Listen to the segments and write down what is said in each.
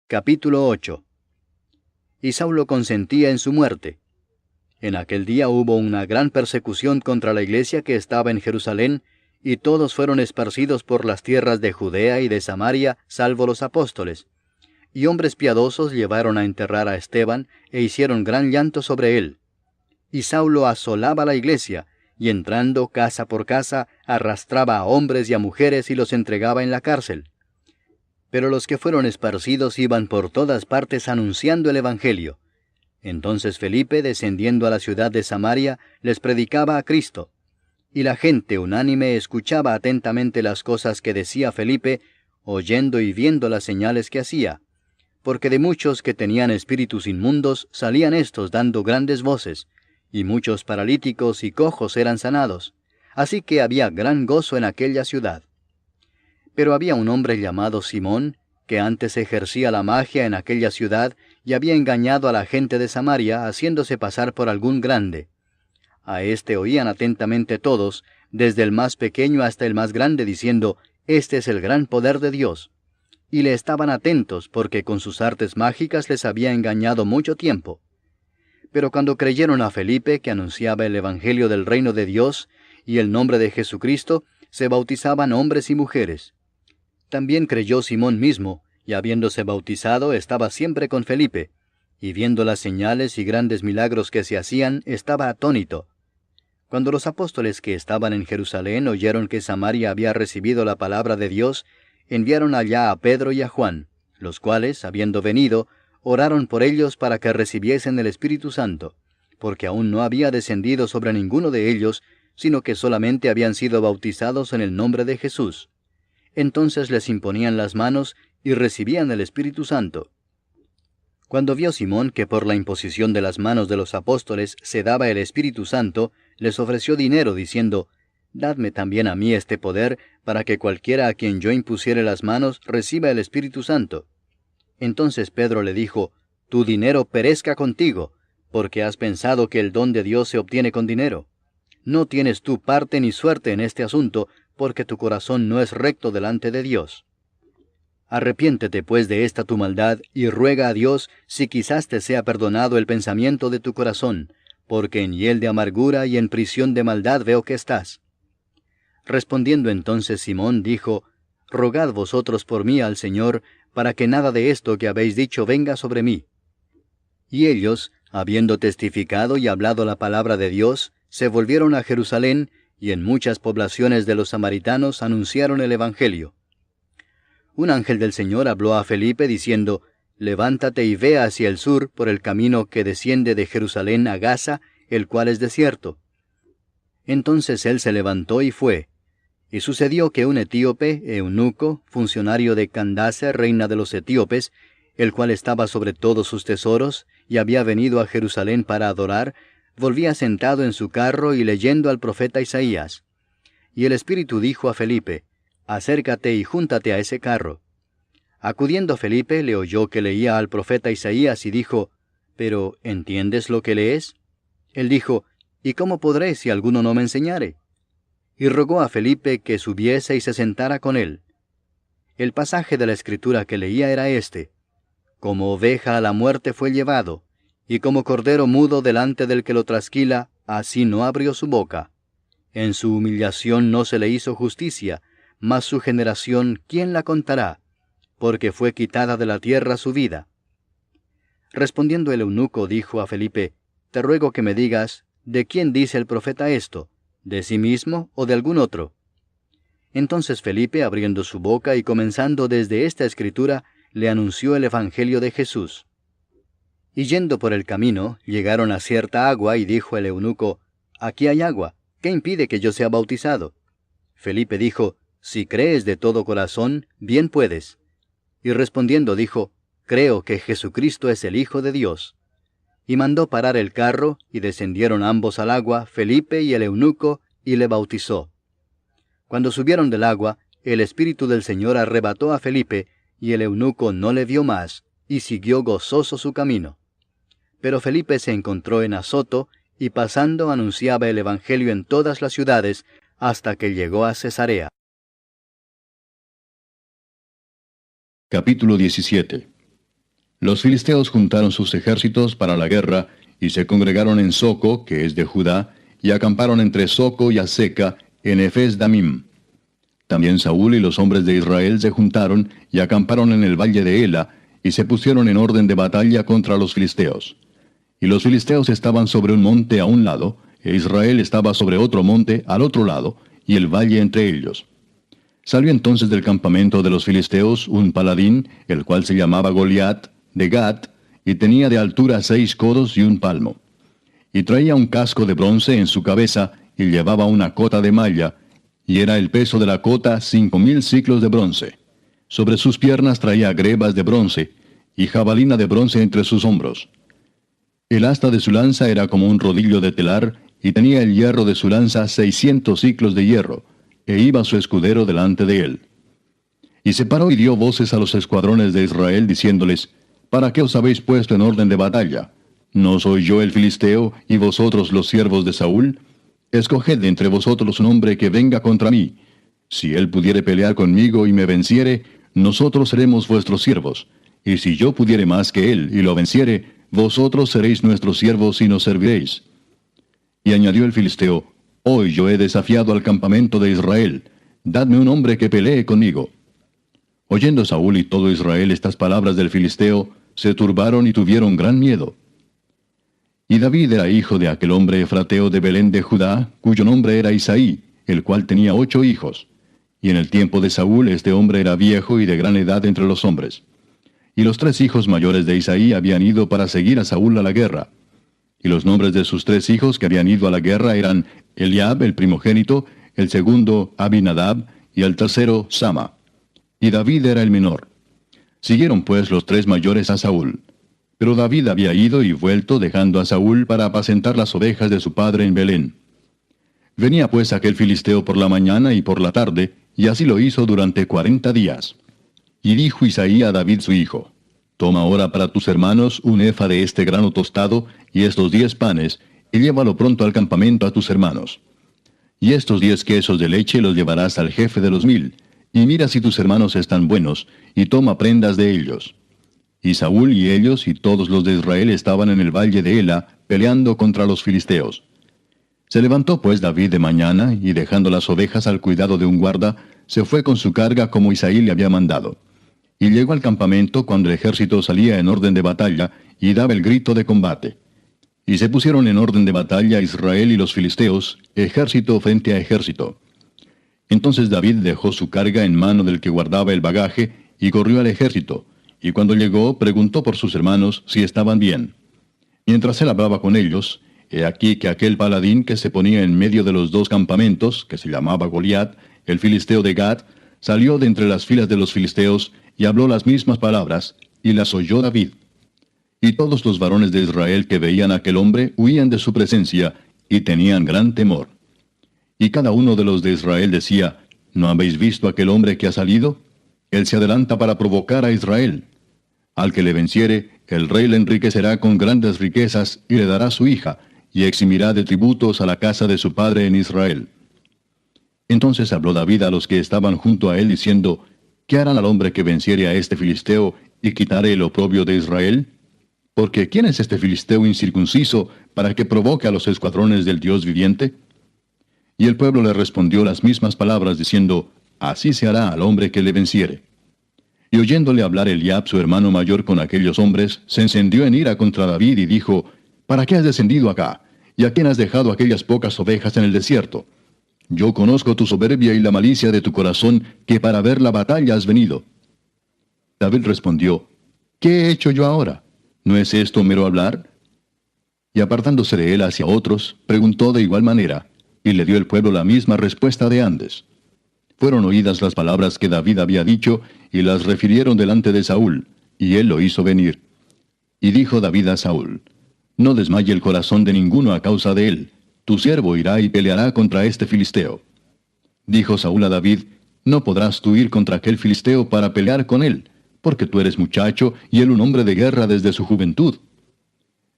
Capítulo 8. Y Saulo consentía en su muerte. En aquel día hubo una gran persecución contra la iglesia que estaba en Jerusalén, y todos fueron esparcidos por las tierras de Judea y de Samaria, salvo los apóstoles. Y hombres piadosos llevaron a enterrar a Esteban, e hicieron gran llanto sobre él. Y Saulo asolaba la iglesia, y entrando casa por casa, arrastraba a hombres y a mujeres y los entregaba en la cárcel. Pero los que fueron esparcidos iban por todas partes anunciando el Evangelio. Entonces Felipe, descendiendo a la ciudad de Samaria, les predicaba a Cristo. Y la gente unánime escuchaba atentamente las cosas que decía Felipe, oyendo y viendo las señales que hacía. Porque de muchos que tenían espíritus inmundos salían éstos dando grandes voces, y muchos paralíticos y cojos eran sanados. Así que había gran gozo en aquella ciudad. Pero había un hombre llamado Simón, que antes ejercía la magia en aquella ciudad, y había engañado a la gente de Samaria, haciéndose pasar por algún grande. A éste oían atentamente todos, desde el más pequeño hasta el más grande, diciendo, «Este es el gran poder de Dios». Y le estaban atentos, porque con sus artes mágicas les había engañado mucho tiempo. Pero cuando creyeron a Felipe, que anunciaba el Evangelio del reino de Dios, y el nombre de Jesucristo, se bautizaban hombres y mujeres. También creyó Simón mismo, y habiéndose bautizado, estaba siempre con Felipe, y viendo las señales y grandes milagros que se hacían, estaba atónito. Cuando los apóstoles que estaban en Jerusalén oyeron que Samaria había recibido la palabra de Dios, enviaron allá a Pedro y a Juan, los cuales, habiendo venido, oraron por ellos para que recibiesen el Espíritu Santo, porque aún no había descendido sobre ninguno de ellos, sino que solamente habían sido bautizados en el nombre de Jesús. Entonces les imponían las manos y recibían el Espíritu Santo. Cuando vio Simón que por la imposición de las manos de los apóstoles se daba el Espíritu Santo, les ofreció dinero, diciendo, «Dadme también a mí este poder, para que cualquiera a quien yo impusiere las manos reciba el Espíritu Santo». Entonces Pedro le dijo, «Tu dinero perezca contigo, porque has pensado que el don de Dios se obtiene con dinero. No tienes tú parte ni suerte en este asunto, porque tu corazón no es recto delante de Dios. Arrepiéntete pues de esta tu maldad, y ruega a Dios si quizás te sea perdonado el pensamiento de tu corazón, porque en hiel de amargura y en prisión de maldad veo que estás». Respondiendo entonces Simón dijo, «Rogad vosotros por mí al Señor, para que nada de esto que habéis dicho venga sobre mí». Y ellos, habiendo testificado y hablado la palabra de Dios, se volvieron a Jerusalén, y en muchas poblaciones de los samaritanos anunciaron el Evangelio. Un ángel del Señor habló a Felipe diciendo, «Levántate y ve hacia el sur por el camino que desciende de Jerusalén a Gaza, el cual es desierto». Entonces él se levantó y fue. Y sucedió que un etíope, eunuco, funcionario de Candace, reina de los etíopes, el cual estaba sobre todos sus tesoros, y había venido a Jerusalén para adorar, volvía sentado en su carro y leyendo al profeta Isaías. Y el Espíritu dijo a Felipe, «Acércate y júntate a ese carro». Acudiendo Felipe, le oyó que leía al profeta Isaías y dijo, «¿Pero entiendes lo que lees?» Él dijo, «¿Y cómo podré si alguno no me enseñare?» Y rogó a Felipe que subiese y se sentara con él. El pasaje de la Escritura que leía era este: «Como oveja a la muerte fue llevado, y como cordero mudo delante del que lo trasquila, así no abrió su boca. En su humillación no se le hizo justicia, mas su generación, ¿quién la contará? Porque fue quitada de la tierra su vida». Respondiendo el eunuco dijo a Felipe, «Te ruego que me digas, ¿de quién dice el profeta esto? ¿De sí mismo o de algún otro?». Entonces Felipe, abriendo su boca y comenzando desde esta escritura, le anunció el Evangelio de Jesús. Y yendo por el camino, llegaron a cierta agua, y dijo el eunuco, «Aquí hay agua, ¿qué impide que yo sea bautizado?». Felipe dijo, «Si crees de todo corazón, bien puedes». Y respondiendo dijo, «Creo que Jesucristo es el Hijo de Dios». Y mandó parar el carro, y descendieron ambos al agua, Felipe y el eunuco, y le bautizó. Cuando subieron del agua, el Espíritu del Señor arrebató a Felipe, y el eunuco no le vio más, y siguió gozoso su camino. Pero Felipe se encontró en Azoto, y pasando anunciaba el Evangelio en todas las ciudades, hasta que llegó a Cesarea. Capítulo 17. Los filisteos juntaron sus ejércitos para la guerra, y se congregaron en Soco, que es de Judá, y acamparon entre Soco y Aseca, en Efes Damim. También Saúl y los hombres de Israel se juntaron, y acamparon en el valle de Ela, y se pusieron en orden de batalla contra los filisteos. Y los filisteos estaban sobre un monte a un lado, e Israel estaba sobre otro monte al otro lado, y el valle entre ellos. Salió entonces del campamento de los filisteos un paladín, el cual se llamaba Goliat, de Gat, y tenía de altura 6 codos y 1 palmo. Y traía un casco de bronce en su cabeza, y llevaba una cota de malla, y era el peso de la cota 5,000 siclos de bronce. Sobre sus piernas traía grebas de bronce, y jabalina de bronce entre sus hombros. El asta de su lanza era como un rodillo de telar, y tenía el hierro de su lanza 600 siclos de hierro, e iba su escudero delante de él. Y se paró y dio voces a los escuadrones de Israel, diciéndoles, ¿para qué os habéis puesto en orden de batalla? ¿No soy yo el filisteo, y vosotros los siervos de Saúl? Escoged de entre vosotros un hombre que venga contra mí. Si él pudiere pelear conmigo y me venciere, nosotros seremos vuestros siervos. Y si yo pudiere más que él y lo venciere, vosotros seréis nuestros siervos y nos serviréis. Y añadió el filisteo, hoy yo he desafiado al campamento de Israel. Dadme un hombre que pelee conmigo. Oyendo Saúl y todo Israel estas palabras del filisteo, se turbaron y tuvieron gran miedo. Y David era hijo de aquel hombre efrateo de Belén de Judá, cuyo nombre era Isaí, el cual tenía 8 hijos. Y en el tiempo de Saúl este hombre era viejo y de gran edad entre los hombres. Y los 3 hijos mayores de Isaí habían ido para seguir a Saúl a la guerra. Y los nombres de sus 3 hijos que habían ido a la guerra eran Eliab, el primogénito, el segundo Abinadab, y el tercero Sama. Y David era el menor. Siguieron pues los 3 mayores a Saúl. Pero David había ido y vuelto dejando a Saúl para apacentar las ovejas de su padre en Belén. Venía pues aquel filisteo por la mañana y por la tarde, y así lo hizo durante 40 días. Y dijo Isaí a David su hijo, toma ahora para tus hermanos un efa de este grano tostado, y estos 10 panes, y llévalo pronto al campamento a tus hermanos. Y estos 10 quesos de leche los llevarás al jefe de los 1000, y mira si tus hermanos están buenos, y toma prendas de ellos. Y Saúl y ellos y todos los de Israel estaban en el valle de Ela, peleando contra los filisteos. Se levantó pues David de mañana, y dejando las ovejas al cuidado de un guarda, se fue con su carga como Isaí le había mandado. Y llegó al campamento cuando el ejército salía en orden de batalla, y daba el grito de combate. Y se pusieron en orden de batalla Israel y los filisteos, ejército frente a ejército. Entonces David dejó su carga en mano del que guardaba el bagaje, y corrió al ejército, y cuando llegó preguntó por sus hermanos si estaban bien. Mientras él hablaba con ellos, he aquí que aquel paladín que se ponía en medio de los 2 campamentos, que se llamaba Goliat, el filisteo de Gat, salió de entre las filas de los filisteos, y habló las mismas palabras, y las oyó David. Y todos los varones de Israel que veían a aquel hombre huían de su presencia, y tenían gran temor. Y cada uno de los de Israel decía, ¿no habéis visto aquel hombre que ha salido? Él se adelanta para provocar a Israel. Al que le venciere, el rey le enriquecerá con grandes riquezas, y le dará su hija, y eximirá de tributos a la casa de su padre en Israel. Entonces habló David a los que estaban junto a él, diciendo, ¿qué harán al hombre que venciere a este filisteo, y quitare el oprobio de Israel? Porque ¿quién es este filisteo incircunciso, para que provoque a los escuadrones del Dios viviente? Y el pueblo le respondió las mismas palabras, diciendo, así se hará al hombre que le venciere. Y oyéndole hablar Eliab, su hermano mayor, con aquellos hombres, se encendió en ira contra David y dijo, ¿para qué has descendido acá? ¿Y a quién has dejado aquellas pocas ovejas en el desierto? Yo conozco tu soberbia y la malicia de tu corazón, que para ver la batalla has venido. David respondió, ¿qué he hecho yo ahora? ¿No es esto mero hablar? Y apartándose de él hacia otros, preguntó de igual manera, y le dio el pueblo la misma respuesta de antes. Fueron oídas las palabras que David había dicho, y las refirieron delante de Saúl, y él lo hizo venir. Y dijo David a Saúl, no desmaye el corazón de ninguno a causa de él, tu siervo irá y peleará contra este filisteo. Dijo Saúl a David, no podrás tú ir contra aquel filisteo para pelear con él, porque tú eres muchacho, y él un hombre de guerra desde su juventud.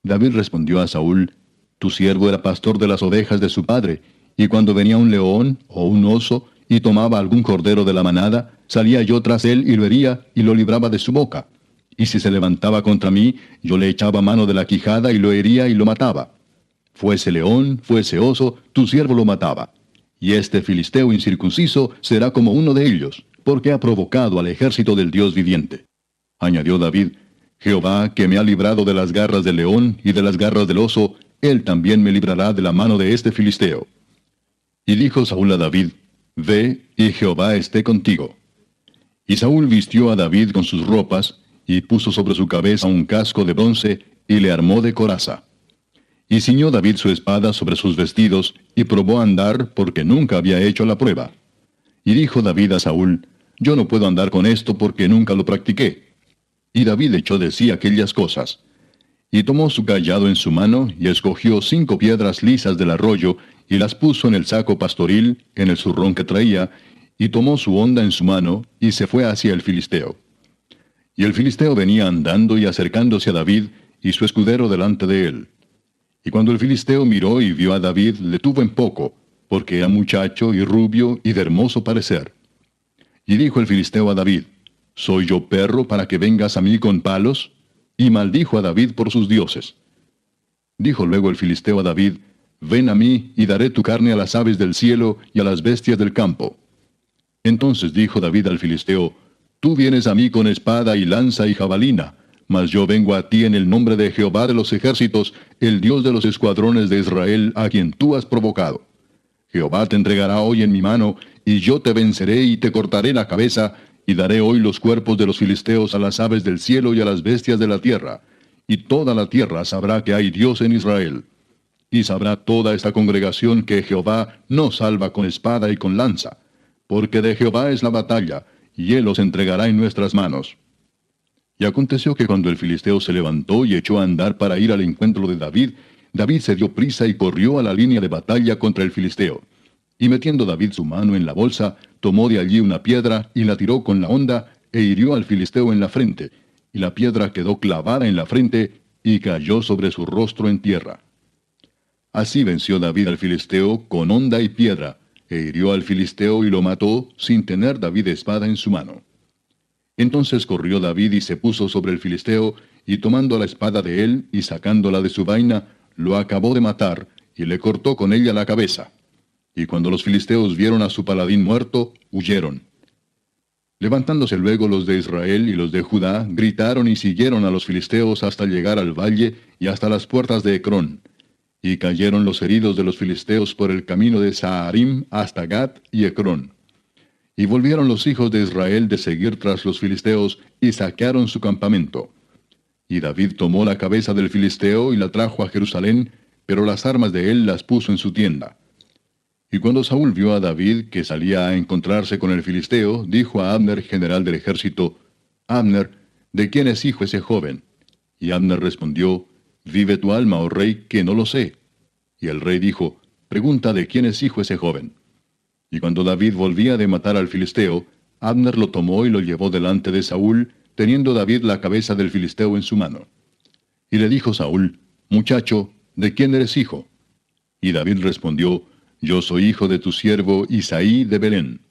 David respondió a Saúl, tu siervo era pastor de las ovejas de su padre, y cuando venía un león o un oso, y tomaba algún cordero de la manada, salía yo tras él y lo hería y lo libraba de su boca. Y si se levantaba contra mí, yo le echaba mano de la quijada y lo hería y lo mataba. Fuese león, fuese oso, tu siervo lo mataba. Y este filisteo incircunciso será como uno de ellos, porque ha provocado al ejército del Dios viviente. Añadió David, Jehová, que me ha librado de las garras del león y de las garras del oso, él también me librará de la mano de este filisteo. Y dijo Saúl a David, Ve, y Jehová esté contigo. Y Saúl vistió a David con sus ropas, y puso sobre su cabeza un casco de bronce, y le armó de coraza. Y ciñó David su espada sobre sus vestidos, y probó a andar, porque nunca había hecho la prueba. Y dijo David a Saúl, Yo no puedo andar con esto, porque nunca lo practiqué. Y David echó de sí aquellas cosas. Y tomó su cayado en su mano, y escogió 5 piedras lisas del arroyo, y las puso en el saco pastoril, en el zurrón que traía, y tomó su honda en su mano, y se fue hacia el filisteo. Y el filisteo venía andando y acercándose a David, y su escudero delante de él. Y cuando el filisteo miró y vio a David, le tuvo en poco, porque era muchacho y rubio y de hermoso parecer. Y dijo el filisteo a David, ¿Soy yo perro para que vengas a mí con palos? Y maldijo a David por sus dioses. Dijo luego el filisteo a David, Ven a mí, y daré tu carne a las aves del cielo y a las bestias del campo. Entonces dijo David al filisteo, Tú vienes a mí con espada y lanza y jabalina, mas yo vengo a ti en el nombre de Jehová de los ejércitos, el Dios de los escuadrones de Israel, a quien tú has provocado. Jehová te entregará hoy en mi mano, y yo te venceré y te cortaré la cabeza, y daré hoy los cuerpos de los filisteos a las aves del cielo y a las bestias de la tierra. Y toda la tierra sabrá que hay Dios en Israel. Y sabrá toda esta congregación que Jehová no salva con espada y con lanza, porque de Jehová es la batalla, y él los entregará en nuestras manos. Y aconteció que cuando el filisteo se levantó y echó a andar para ir al encuentro de David, David se dio prisa y corrió a la línea de batalla contra el filisteo. Y metiendo David su mano en la bolsa, tomó de allí una piedra y la tiró con la honda, e hirió al filisteo en la frente, y la piedra quedó clavada en la frente, y cayó sobre su rostro en tierra. Así venció David al filisteo con honda y piedra, e hirió al filisteo y lo mató, sin tener David espada en su mano. Entonces corrió David y se puso sobre el filisteo, y tomando la espada de él, y sacándola de su vaina, lo acabó de matar, y le cortó con ella la cabeza. Y cuando los filisteos vieron a su paladín muerto, huyeron. Levantándose luego los de Israel y los de Judá, gritaron y siguieron a los filisteos hasta llegar al valle y hasta las puertas de Ecrón. Y cayeron los heridos de los filisteos por el camino de Saharim hasta Gat y Ecrón. Y volvieron los hijos de Israel de seguir tras los filisteos, y saquearon su campamento. Y David tomó la cabeza del filisteo y la trajo a Jerusalén, pero las armas de él las puso en su tienda. Y cuando Saúl vio a David que salía a encontrarse con el filisteo, dijo a Abner, general del ejército, Abner, ¿de quién es hijo ese joven? Y Abner respondió, Vive tu alma, oh rey, que no lo sé. Y el rey dijo, Pregunta de quién es hijo ese joven. Y cuando David volvía de matar al filisteo, Abner lo tomó y lo llevó delante de Saúl, teniendo David la cabeza del filisteo en su mano. Y le dijo Saúl, Muchacho, ¿de quién eres hijo? Y David respondió, Yo soy hijo de tu siervo Isaí de Belén.